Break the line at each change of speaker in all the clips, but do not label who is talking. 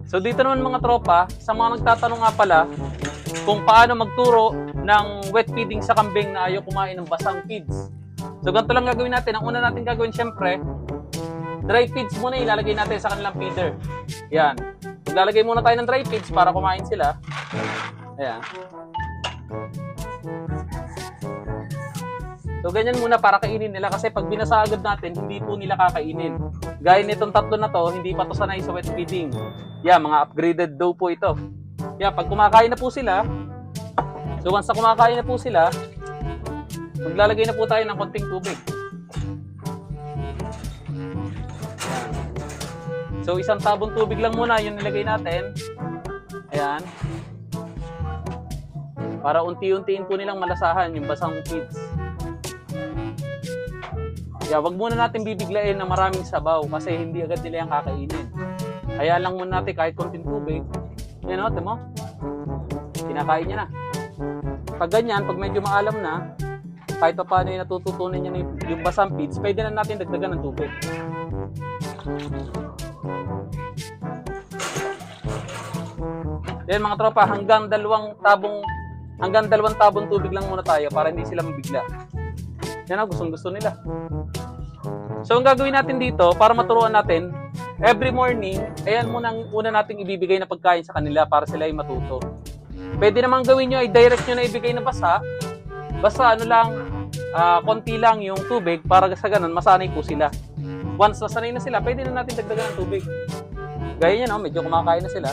So dito naman mga tropa, sa mga nagtatanong nga pala kung paano magturo ng wet feeding sa kambing na ayaw kumain ng basang feeds. So ganito lang gagawin natin. Ang una natin gagawin syempre, dry feeds muna ilalagay natin sa kanilang feeder. Yan. Maglalagay muna tayo ng dry feeds para kumain sila. Ayan. So ganyan muna para kainin nila kasi pag binasa agad natin, hindi po nila kakainin. Gaya nitong tatlo na to, hindi pa to sanay sa wet feeding. Yeah, mga upgraded daw po ito. Yeah, pag kumakain na po sila, so once na kumakain na po sila, maglalagay na po tayo ng konting tubig. Ayan. So isang tabong tubig lang muna yung nilagay natin. Ayan. Para unti-untiin po nilang malasahan yung basang feeds. Yeah, wag muna natin bibiglain na maraming sabaw kasi hindi agad nila yung kakainin. Kaya lang muna natin kahit konting tubig. Yan o, timo. Kinakain niya na. Pag ganyan, pag medyo maalam na, kahit pa paano yung natututunan niya yung basang feeds, pwede na natin dagdagan ng tubig. Yan mga tropa, hanggang dalawang tabong tubig lang muna tayo para hindi sila mabigla. Yan ang gustong-gusto nila. So, ang gagawin natin dito, para maturuan natin, every morning, ayan muna ang una nating ibibigay na pagkain sa kanila para sila ay matuto. Pwede namang gawin nyo, ay direct nyo na ibigay na basa. Basta ano lang, konti lang yung tubig para sa ganun, masanay po sila. Once nasanay na sila, pwede na natin dagdagan ng tubig. Gaya nyo, no? Medyo kumakain na sila.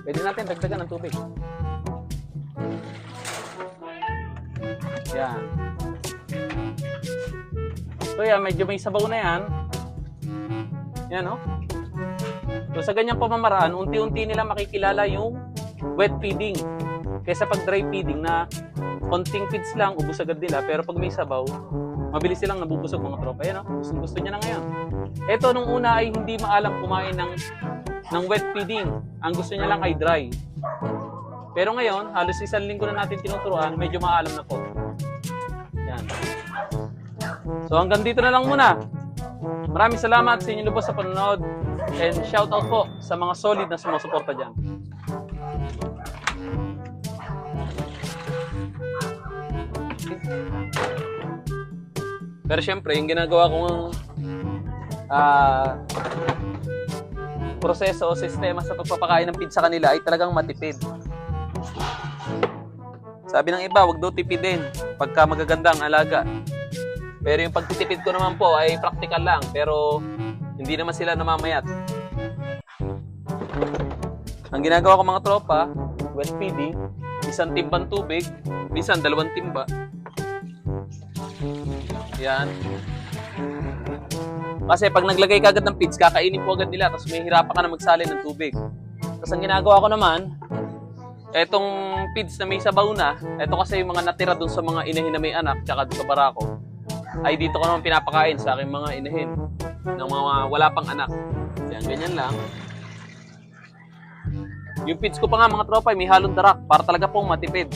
Pwede natin dagdagan ng tubig. Yan. So yan, medyo may sabaw na yan. Yan, no? So sa ganyang pamamaraan, unti-unti nila makikilala yung wet feeding. Kaysa pag dry feeding na konting feeds lang, ubus agad nila. Pero pag may sabaw, mabilis silang nabubusog mga tropa. Yan, no? Gusto niya na ngayon. Ito, nung una ay hindi maalam kumain ng wet feeding. Ang gusto niya lang ay dry. Pero ngayon, halos isang linggo na natin tinuturuan, medyo maalam na po. Yan. So hanggang dito na lang muna. Maraming salamat sa inyong lubos sa panonood and shout out po sa mga solid na sumusuporta dyan. Pero syempre, yung ginagawa kong proseso o sistema sa pagpapakain ng feed sa kanila ay talagang matipid. Sabi ng iba, wag daw tipidin pagka magaganda ang alaga. Pero yung pagtitipid ko naman po ay practical lang, pero hindi naman sila namamayat. Ang ginagawa ko mga tropa, wet feeding, isang timbang tubig, minsan 2 timba. Yan. Kasi pag naglagay ka agad ng feeds, kakainin po agad nila, tapos may hirapan ka na magsalin ng tubig. Tapos ang ginagawa ko naman, etong feeds na may sabaw na, eto kasi yung mga natira dun sa mga inahin na may anak, tsaka dun sa barako, ay dito ko naman pinapakain sa aking mga inahin ng mga wala pang anak. Yan, ganyan lang. Yung feeds ko pa nga mga tropa ay may halong darak para talaga pong matipid.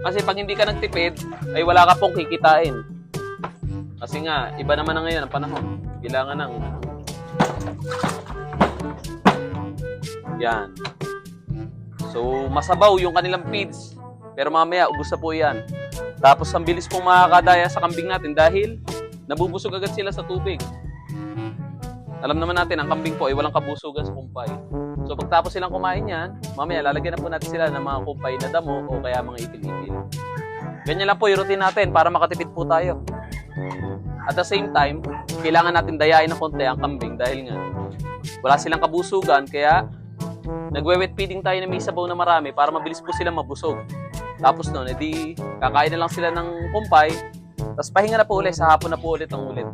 Kasi pag hindi ka nagtipid, ay wala ka pong kikitain. Kasi nga, iba naman na ngayon ang panahon. Kailangan ng... Yan. So, masabaw yung kanilang feeds. Pero mamaya, ubos na po yan. Tapos, ang bilis pong makakadaya sa kambing natin dahil nabubusog agad sila sa tubig. Alam naman natin, ang kambing po ay walang kabusugan sa kumpay. So, pagtapos silang kumain yan, mamaya, lalagyan na po natin sila ng mga kumpay na damo o kaya mga itil-itil. Ganyan lang po yung routine natin para makatipid po tayo. At the same time, kailangan natin dayain ng konti ang kambing dahil nga wala silang kabusugan, kaya nagwe-wet feeding tayo na may sabaw na marami para mabilis po silang mabusog. Tapos noon, edi kakain na lang sila ng kumpay, tapos pahinga na po ulit, sa hapon na po ulit ang ulit.